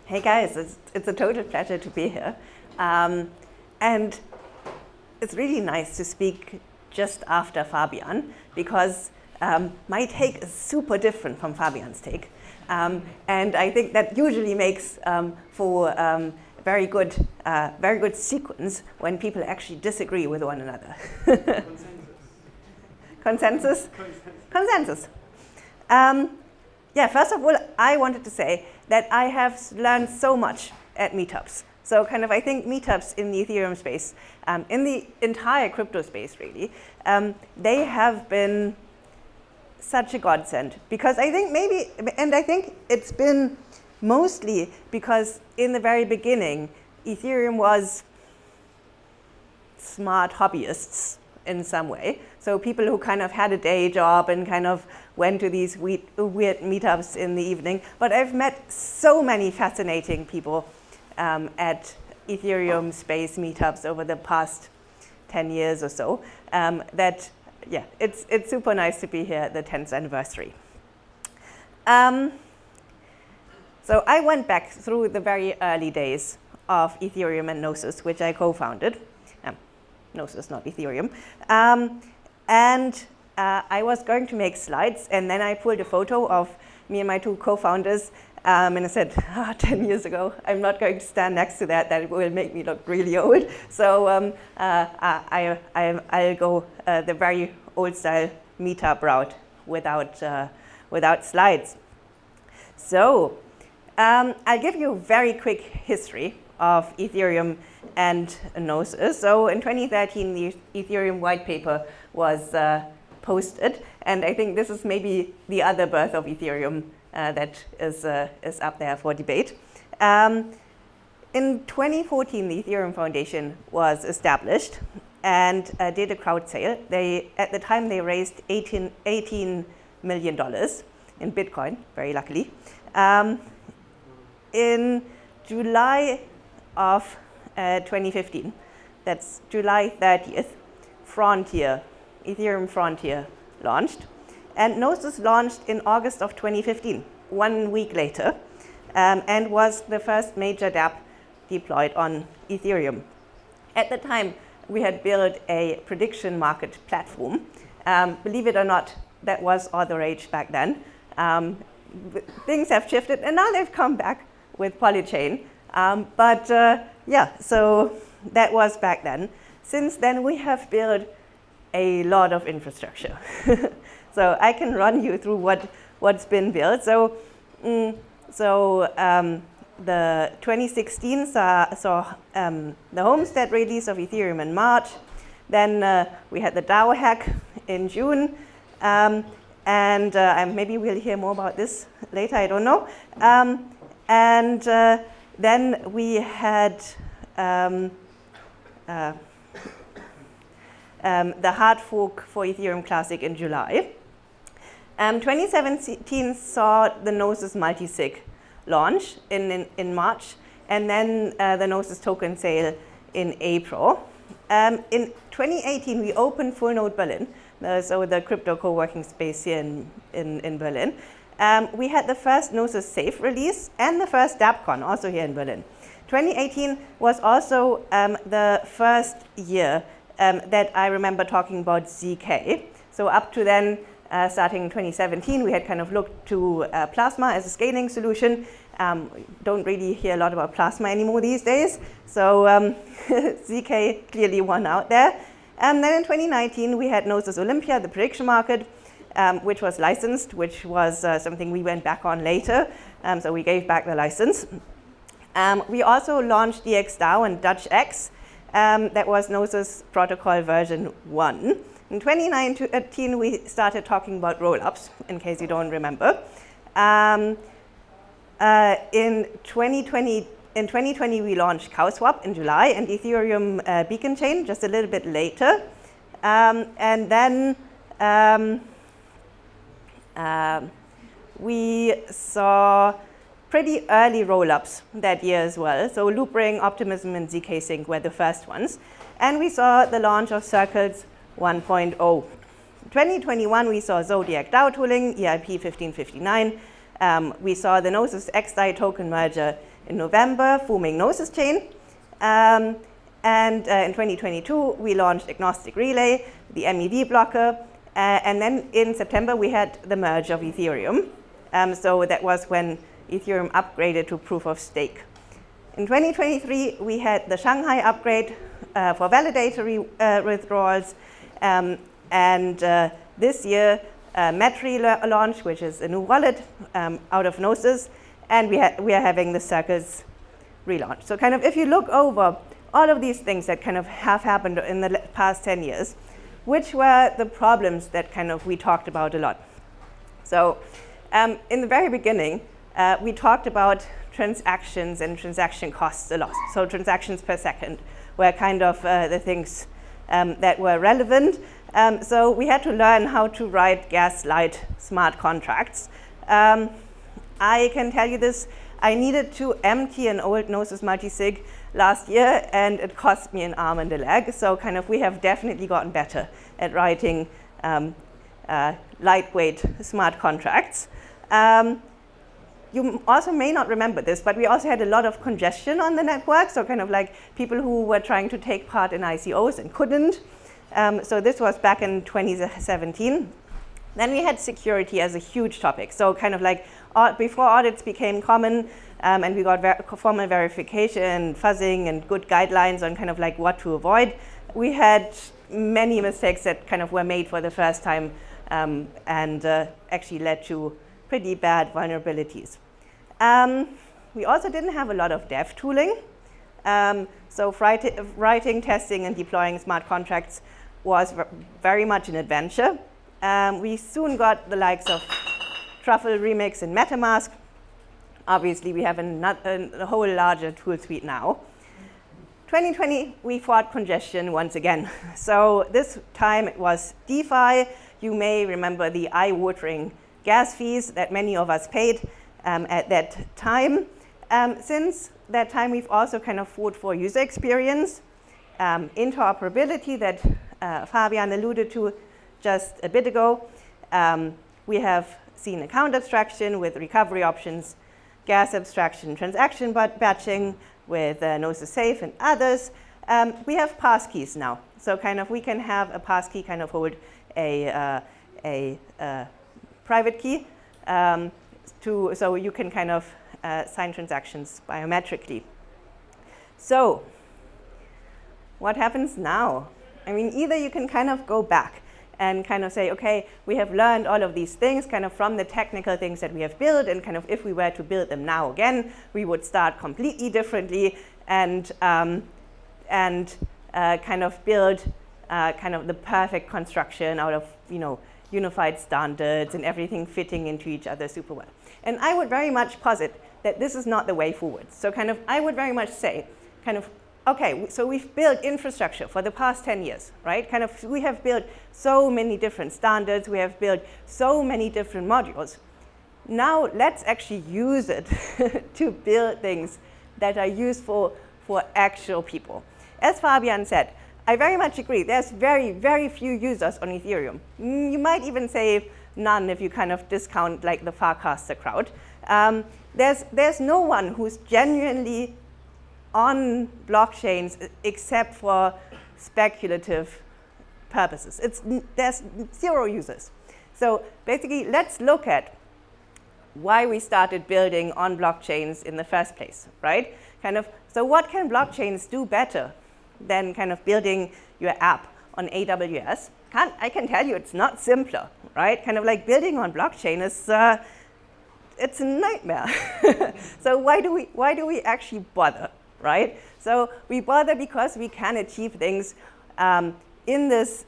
Hey guys, it's a total pleasure to be here. And it's really nice to speak just after Fabian, because my take is super different from Fabian's take. And I think that usually makes for very good sequence when people actually disagree with one another. Consensus? Consensus. Yeah, first of all, I wanted to say that I have learned so much at Meetups. So I think Meetups in the Ethereum space, in the entire crypto space really, they have been such a godsend. Because I think it's been mostly because in the very beginning, Ethereum was smart hobbyists in some way. So people who had a day job and went to these weird meetups in the evening. But I've met so many fascinating people at Ethereum space meetups over the past 10 years or so, that, yeah, it's super nice to be here at the 10th anniversary. So I went back through the very early days of Ethereum and Gnosis, which I co-founded. Gnosis, not Ethereum. And I was going to make slides, and then I pulled a photo of me and my two co-founders, and I said, 10 years ago, I'm not going to stand next to that. That will make me look really old. So I'll go the very old-style meetup route without slides. So I'll give you a very quick history of Ethereum and Gnosis. So in 2013, the Ethereum white paper was posted, and I think this is maybe the other birth of Ethereum that is up there for debate. In 2014, the Ethereum Foundation was established and did a crowd sale. At the time, they raised $18 million in Bitcoin, very luckily. In July of 2015, that's July 30th, Ethereum Frontier launched. And Gnosis launched in August of 2015, 1 week later, and was the first major dApp deployed on Ethereum. At the time, we had built a prediction market platform. Believe it or not, that was all the rage back then. Things have shifted, and now they've come back with Polychain. Yeah, so that was back then. Since then, we have built a lot of infrastructure. So I can run you through what's been built. So the 2016 saw the Homestead release of Ethereum in March. Then we had the DAO hack in June. And maybe we'll hear more about this later, I don't know. Then we had the hard fork for Ethereum Classic in July. 2017 saw the Gnosis multi-sig launch in March, and then the Gnosis token sale in April. In 2018, we opened Full Node Berlin, so the crypto co-working space here in Berlin. We had the first Gnosis Safe release and the first DAppCon, also here in Berlin. 2018 was also the first year that I remember talking about ZK. So up to then, starting in 2017, we had looked to Plasma as a scaling solution. Don't really hear a lot about Plasma anymore these days. So ZK clearly won out there. And then in 2019, we had Gnosis Olympia, the prediction market, which was licensed, which was something we went back on later. So we gave back the license. We also launched DXDAO and DutchX. That was Gnosis protocol version 1. In 2019, we started talking about rollups, in case you don't remember. In 2020, we launched CowSwap in July and Ethereum Beacon Chain just a little bit later. And then we saw pretty early rollups that year as well. So Loopring, Optimism, and ZK Sync were the first ones. And we saw the launch of Circles 1.0. 2021, we saw Zodiac DAO tooling, EIP 1559, We saw the Gnosis XDAI token merger in November, forming Gnosis Chain. And in 2022, we launched Agnostic Relay, the MEV blocker. And then in September, we had the merge of Ethereum. So that was when Ethereum upgraded to proof of stake. In 2023, we had the Shanghai upgrade for validatory withdrawals. And this year, Metri launched, which is a new wallet out of Gnosis. And we are having the Circles relaunch. So kind of if you look over all of these things that kind of have happened in the past 10 years, which were the problems that kind of we talked about a lot. So in the very beginning, we talked about transactions and transaction costs a lot. So transactions per second were kind of the things that were relevant. So we had to learn how to write Gaslight smart contracts. I can tell you this, I needed to empty an old Gnosis multisig last year, and it cost me an arm and a leg. So kind of we have definitely gotten better at writing lightweight smart contracts. You also may not remember this, but we also had a lot of congestion on the network. So kind of like people who were trying to take part in ICOs and couldn't. So this was back in 2017. Then we had security as a huge topic. So kind of like before audits became common, and we got formal verification, fuzzing, and good guidelines on kind of like what to avoid, we had many mistakes that kind of were made for the first time and actually led to pretty bad vulnerabilities. We also didn't have a lot of dev tooling. So writing, testing, and deploying smart contracts was very much an adventure. We soon got the likes of Truffle, Remix, and MetaMask. Obviously, we have a whole larger tool suite now. 2020, we fought congestion once again. So this time it was DeFi. You may remember the eye-watering gas fees that many of us paid at that time. Since that time, we've also kind of fought for user experience, interoperability that Fabian alluded to just a bit ago. We have seen account abstraction with recovery options, gas abstraction, transaction batching with Gnosis Safe and others. We have passkeys now. So kind of we can have a passkey kind of hold a private key so you can kind of sign transactions biometrically. So what happens now? I mean, either you can kind of go back and kind of say, okay, we have learned all of these things kind of from the technical things that we have built, and kind of if we were to build them now again, we would start completely differently and kind of build kind of the perfect construction out of, unified standards and everything fitting into each other super well. And I would very much posit that this is not the way forward. So kind of I would very much say kind of, okay, so we've built infrastructure for the past 10 years, right? Kind of we have built so many different standards, we have built so many different modules. Now let's actually use it to build things that are useful for actual people. As Fabian said, I very much agree. There's very, very few users on Ethereum. You might even say none if you kind of discount like the Farcaster crowd. There's no one who's genuinely on blockchains except for speculative purposes. There's 0 users. So basically, let's look at why we started building on blockchains in the first place, right? So what can blockchains do better than kind of building your app on AWS? I can tell you it's not simpler, right? Kind of like building on blockchain is it's a nightmare. So why do we actually bother, right? So we bother because we can achieve things in this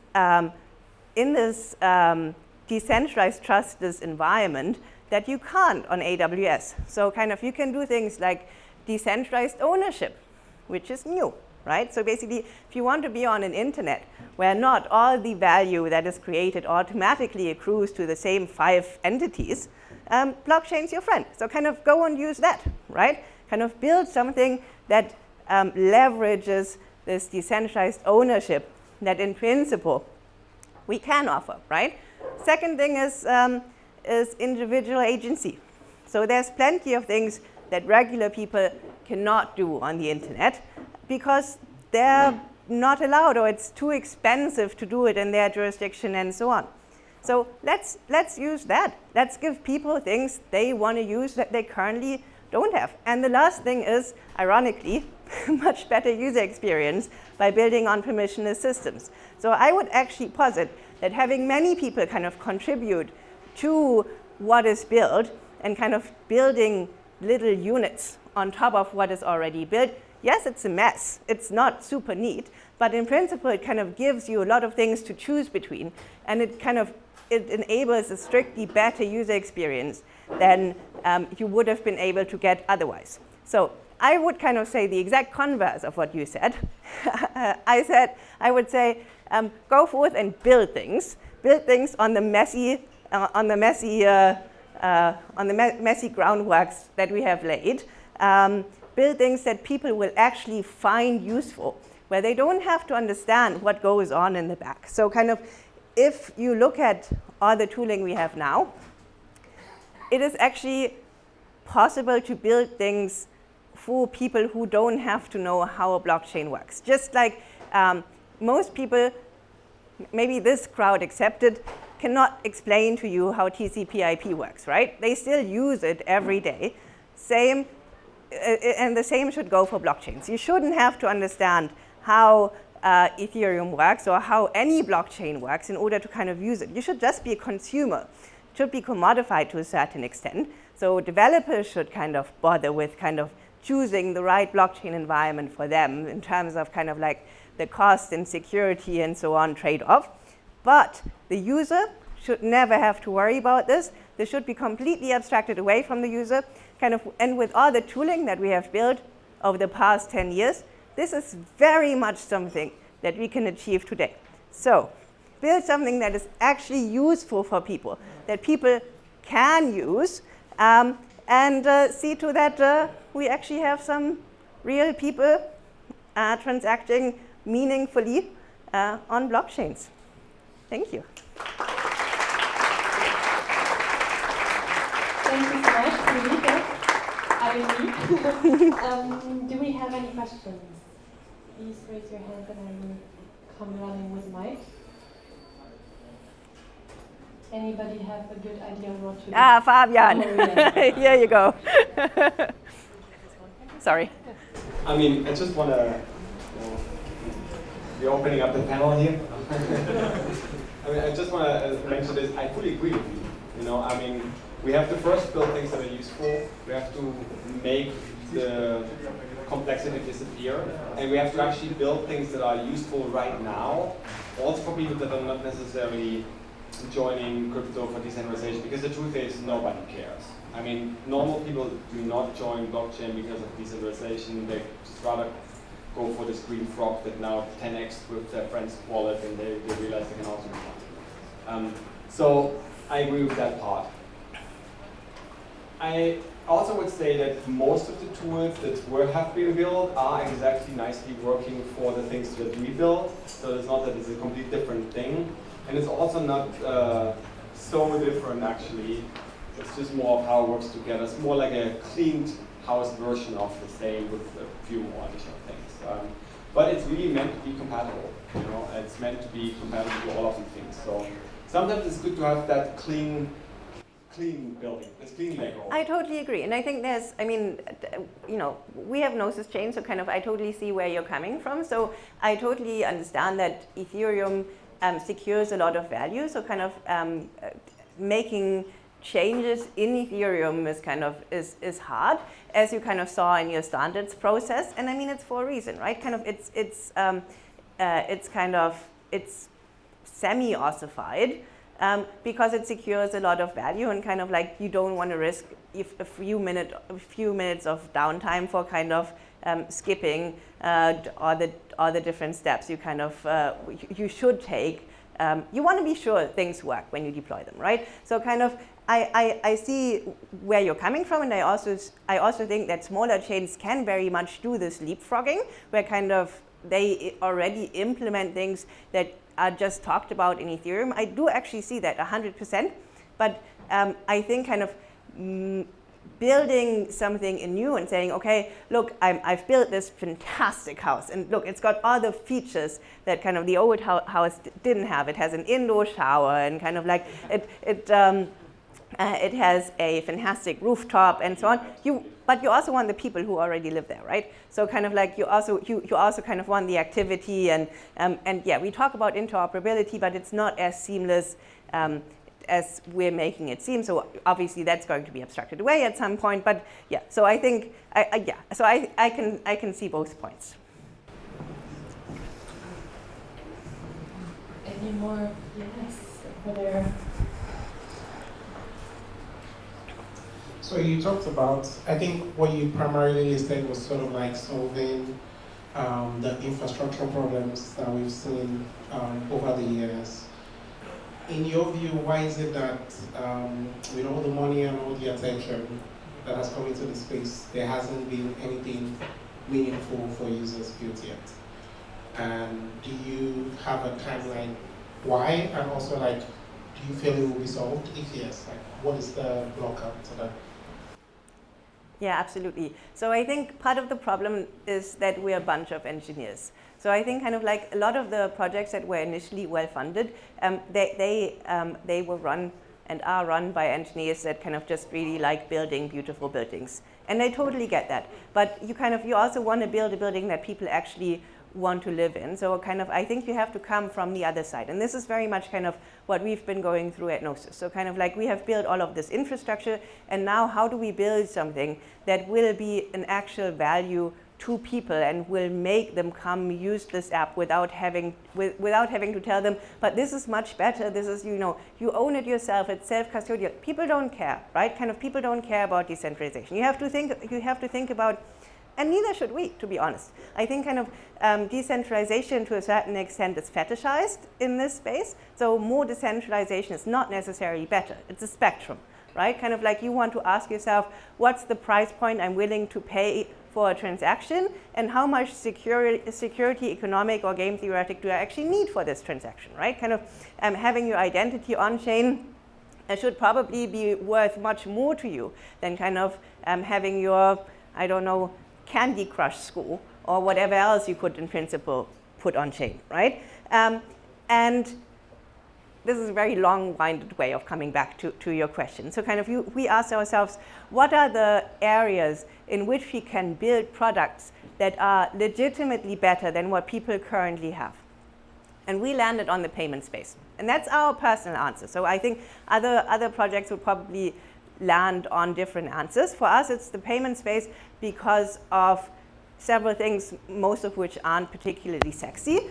decentralized trustless environment that you can't on AWS. So kind of you can do things like decentralized ownership, which is new, right? So basically, if you want to be on an internet where not all the value that is created automatically accrues to the same 5 entities, blockchain's your friend. So kind of go and use that, right? Kind of build something that leverages this decentralized ownership that in principle we can offer, right? Second thing is individual agency. So there's plenty of things that regular people cannot do on the internet because they're not allowed, or it's too expensive to do it in their jurisdiction and so on. So let's use that. Let's give people things they want to use that they currently don't have. And the last thing is, ironically, much better user experience by building on permissionless systems. So I would actually posit that having many people kind of contribute to what is built and kind of building little units on top of what is already built, yes, it's a mess. It's not super neat, but in principle, it kind of gives you a lot of things to choose between, and it enables a strictly better user experience than you would have been able to get otherwise. So I would kind of say the exact converse of what you said. I would say, go forth and build things on the messy groundworks that we have laid. Build things that people will actually find useful, where they don't have to understand what goes on in the back. So kind of, if you look at all the tooling we have now, it is actually possible to build things for people who don't have to know how a blockchain works. Just like most people, maybe this crowd accepted, cannot explain to you how TCP/IP works, right? They still use it every day. And the same should go for blockchains. You shouldn't have to understand how Ethereum works or how any blockchain works in order to kind of use it. You should just be a consumer. It should be commodified to a certain extent. So developers should kind of bother with kind of choosing the right blockchain environment for them in terms of kind of like the cost and security and so on trade-off. But the user should never have to worry about this. This should be completely abstracted away from the user. And with all the tooling that we have built over the past 10 years, this is very much something that we can achieve today. So build something that is actually useful for people, that people can use, and see to that we actually have some real people transacting meaningfully on blockchains. Thank you. Thank you so much, Friederike. Do we have any questions? Please raise your hand and I will come running with mic. Anybody have a good idea on what to do? Fabian. Oh, yeah. Here you go. Sorry. I mean, I just want to, we're opening up the panel here. I mean, I just want to mention this. I fully agree with you. I mean, we have to first build things that are useful. We have to make the complexity disappear. And we have to actually build things that are useful right now, also for people that are not necessarily joining crypto for decentralization, because the truth is nobody cares. I mean, normal people do not join blockchain because of decentralization. They just rather go for this green frog that now 10x with their friend's wallet, and they realize they can also do that. So I agree with that part. I also would say that most of the tools that have been built are exactly nicely working for the things that we built. So it's not that it's a completely different thing. And it's also not so different, actually. It's just more of how it works together. It's more like a cleaned house version of the same with a few more additional things. But it's really meant to be compatible. It's meant to be compatible to all of these things. So sometimes it's good to have that clean building, this clean Lego. I totally agree. And I think we have Gnosis chain, so kind of I totally see where you're coming from. So I totally understand that Ethereum secures a lot of value. So kind of making changes in Ethereum is hard, as you kind of saw in your standards process. And I mean, it's for a reason, right? Kind of it's semi-ossified. Because it secures a lot of value, and kind of like you don't want to risk a few minutes of downtime for kind of skipping all the different steps you kind of you should take. You want to be sure things work when you deploy them, right? So kind of I see where you're coming from, and I also think that smaller chains can very much do this leapfrogging, where kind of they already implement things that are just talked about in Ethereum. I do actually see that 100%, but I think kind of building something new and saying, okay, look, I've built this fantastic house, and look, it's got all the features that kind of the old house didn't have. It has an indoor shower, and kind of like it has a fantastic rooftop and so on. But you also want the people who already live there, right? So kind of like you also kind of want the activity, and yeah, we talk about interoperability, but it's not as seamless as we're making it seem. So obviously that's going to be abstracted away at some point. But yeah, so I think I can see both points. Any more? Yes, over there. So you talked about, I think what you primarily listed was sort of like solving the infrastructure problems that we've seen over the years. In your view, why is it that with all the money and all the attention that has come into the space, there hasn't been anything meaningful for users built yet? And do you have a timeline why? And also, like, do you feel it will be solved? If yes, like, what is the blocker to that? Yeah, absolutely. So I think part of the problem is that we're a bunch of engineers. So I think kind of like a lot of the projects that were initially well funded, they were run and are run by engineers that kind of just really like building beautiful buildings. And I totally get that. But you also want to build a building that people actually want to live in. So kind of, I think you have to come from the other side. And this is very much kind of what we've been going through at Gnosis. So kind of like we have built all of this infrastructure, and now how do we build something that will be an actual value to people and will make them come use this app without having to tell them, but this is much better, this is, you own it yourself, it's self-custodial. People don't care, right? Kind of people don't care about decentralization. You have to think about, and neither should we, to be honest. I think kind of decentralization to a certain extent is fetishized in this space. So more decentralization is not necessarily better. It's a spectrum, right? Kind of like you want to ask yourself, what's the price point I'm willing to pay for a transaction, and how much security, economic, or game theoretic do I actually need for this transaction, right? Kind of having your identity on-chain should probably be worth much more to you than kind of having your, I don't know, Candy Crush score or whatever else you could in principle put on chain, right? And this is a very long-winded way of coming back to your question. So kind of we asked ourselves, what are the areas in which we can build products that are legitimately better than what people currently have? And we landed on the payment space. And that's our personal answer. So I think other projects would probably land on different answers. For us, it's the payment space because of several things, most of which aren't particularly sexy.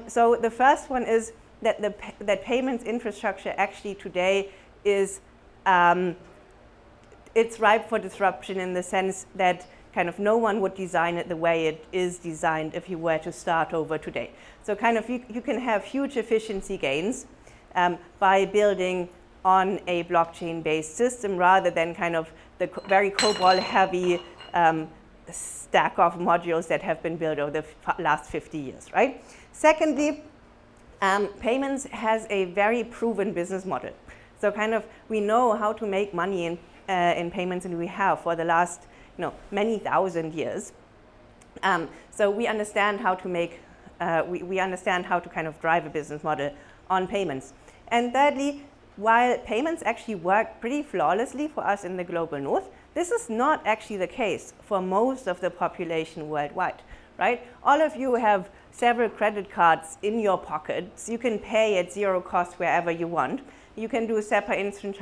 So the first one is that payments infrastructure actually today is it's ripe for disruption in the sense that kind of no one would design it the way it is designed if you were to start over today. So kind of you can have huge efficiency gains by building on a blockchain-based system rather than kind of the very COBOL-heavy stack of modules that have been built over the last 50 years, right? Secondly, payments has a very proven business model. So kind of we know how to make money in payments, and we have for the last many thousand years. So we understand how to make, we understand how to kind of drive a business model on payments. And thirdly, while payments actually work pretty flawlessly for us in the global north, this is not actually the case for most of the population worldwide, right? All of you have several credit cards in your pockets. You can pay at zero cost wherever you want. You can do SEPA instant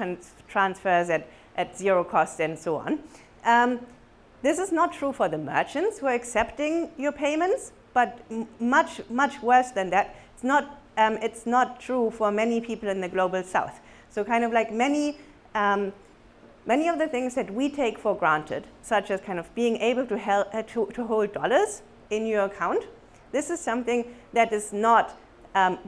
transfers at zero cost and so on. This is not true for the merchants who are accepting your payments, but much worse than that, it's not true for many people in the global south. So kind of like many of the things that we take for granted, such as kind of being able to hold dollars in your account, this is something that is not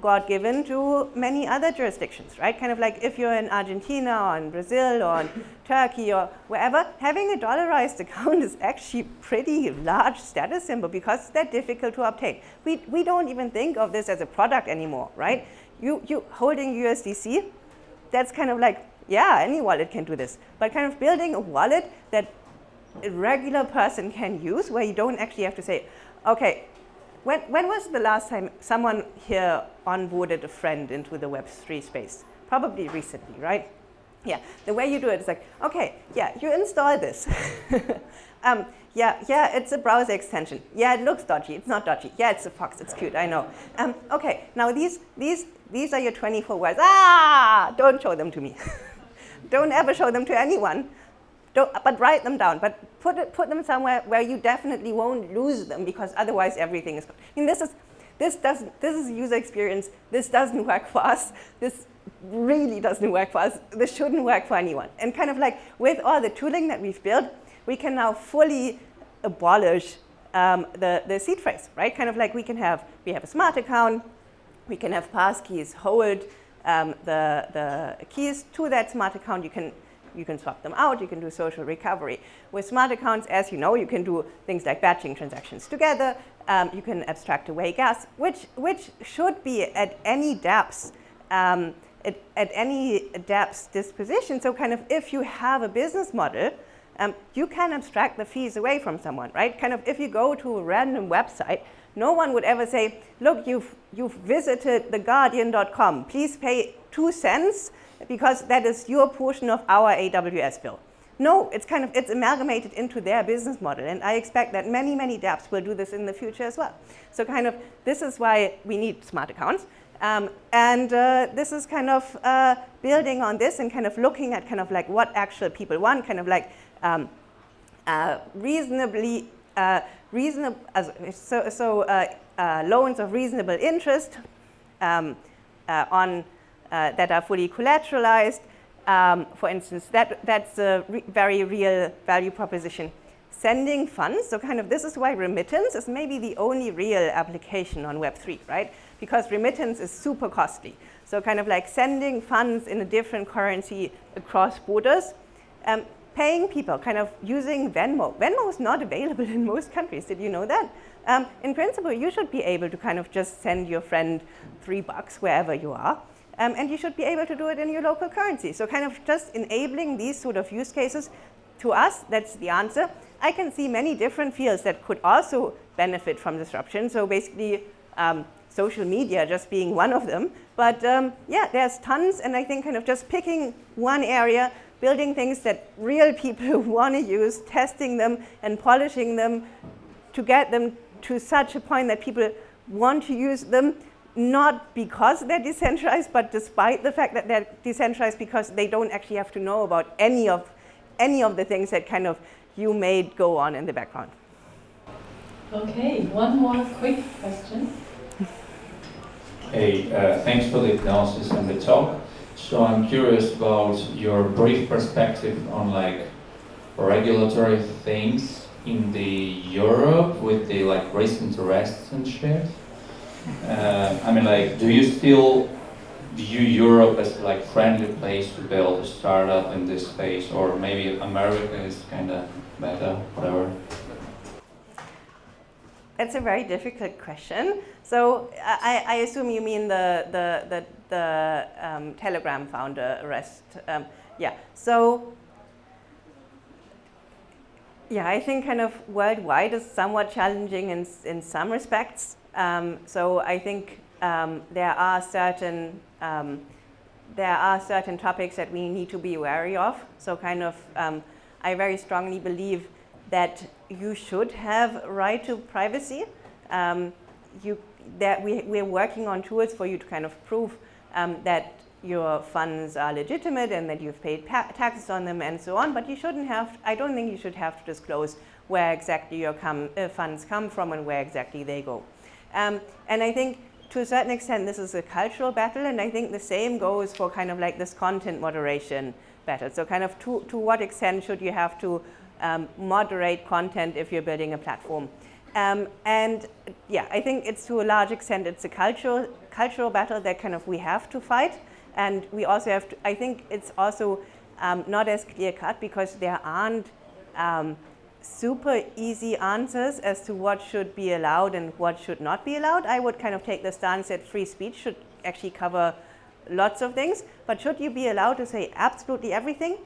God-given to many other jurisdictions, right? Kind of like if you're in Argentina or in Brazil or in Turkey or wherever, having a dollarized account is actually pretty large status symbol because they're difficult to obtain. We don't even think of this as a product anymore, right? You holding USDC, that's kind of like, yeah, any wallet can do this. But kind of building a wallet that a regular person can use, where you don't actually have to say, okay, when was the last time someone here onboarded a friend into the Web3 space? Probably recently, right? Yeah, the way you do it is like, okay, yeah, you install this. Yeah, it's a browser extension. Yeah, it looks dodgy. It's not dodgy. Yeah, it's a fox. It's cute. I know. Okay, now these are your 24 words. Don't show them to me. Don't ever show them to anyone. But write them down. But put them somewhere where you definitely won't lose them, because otherwise everything is. I mean, this is user experience. This doesn't work for us. This really doesn't work for us. This shouldn't work for anyone. And kind of like with all the tooling that we've built, we can now fully abolish the seed phrase, right? Kind of like we have a smart account, we can have passkeys hold the keys to that smart account. You can swap them out, you can do social recovery. With smart accounts, as you know, you can do things like batching transactions together, you can abstract away gas, which should be at any dApp's at any dApp's disposition. So kind of if you have a business model, you can abstract the fees away from someone, right? Kind of if you go to a random website, no one would ever say, look, you've visited theguardian.com, please pay 2 cents because that is your portion of our AWS bill. No, it's amalgamated into their business model, and I expect that many, many dApps will do this in the future as well. So kind of this is why we need smart accounts. This is kind of building on this and kind of looking at kind of like what actual people want, kind of like loans of reasonable interest that are fully collateralized. For instance, that's a very real value proposition. Sending funds, so kind of this is why remittance is maybe the only real application on Web3, right? Because remittance is super costly. So kind of like sending funds in a different currency across borders, paying people, kind of using Venmo. Venmo is not available in most countries. Did you know that? In principle, you should be able to kind of just send your friend $3 wherever you are. And you should be able to do it in your local currency. So kind of just enabling these sort of use cases, to us, that's the answer. I can see many different fields that could also benefit from disruption. So basically, social media just being one of them. But yeah, there's tons, and I think kind of just picking one area, building things that real people want to use, testing them and polishing them to get them to such a point that people want to use them, not because they're decentralized, but despite the fact that they're decentralized, because they don't actually have to know about any of the things that kind of you made go on in the background. Okay, one more quick question. Hey, thanks for the analysis and the talk. So I'm curious about your brief perspective on like regulatory things in the Europe with the like recent arrests and shit. I mean, like, do you still view Europe as like friendly place to build a startup in this space, or maybe America is kind of better, whatever? It's a very difficult question. So I assume you mean the Telegram founder arrest. Yeah. So yeah, I think kind of worldwide is somewhat challenging in some respects. So I think there are certain topics that we need to be wary of. So kind of I very strongly believe that you should have a right to privacy. We're working on tools for you to kind of prove that your funds are legitimate and that you've paid taxes on them and so on, but you shouldn't have, I don't think you should have to disclose where exactly your funds come from and where exactly they go. And I think to a certain extent this is a cultural battle, and I think the same goes for kind of like this content moderation battle. So kind of to what extent should you have to moderate content if you're building a platform? And yeah, I think it's to a large extent it's a cultural battle that kind of we have to fight, and we also have to, I think it's also not as clear cut because there aren't super easy answers as to what should be allowed and what should not be allowed. I would kind of take the stance that free speech should actually cover lots of things, but should you be allowed to say absolutely everything?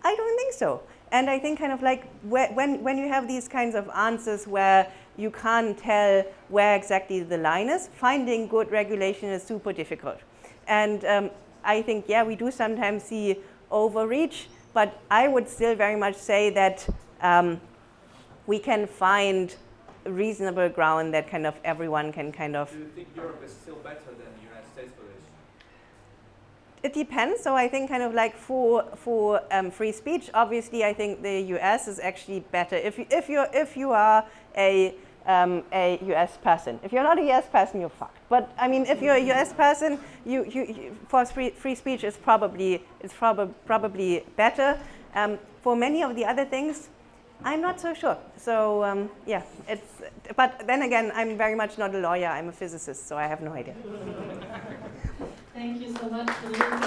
I don't think so. And I think kind of like when you have these kinds of answers where you can't tell where exactly the line is, finding good regulation is super difficult. And I think, yeah, we do sometimes see overreach, but I would still very much say that we can find reasonable ground that kind of everyone can kind of. Do you think Europe is still better than the United States for this? It depends. So I think kind of like for free speech, obviously I think the US is actually better. If you are a US person. If you're not a US person, you're fucked. But I mean, if you're a US person, you for free speech is probably better. For many of the other things, I'm not so sure. So yeah, but then again, I'm very much not a lawyer. I'm a physicist, so I have no idea. Thank you so much, Friederike.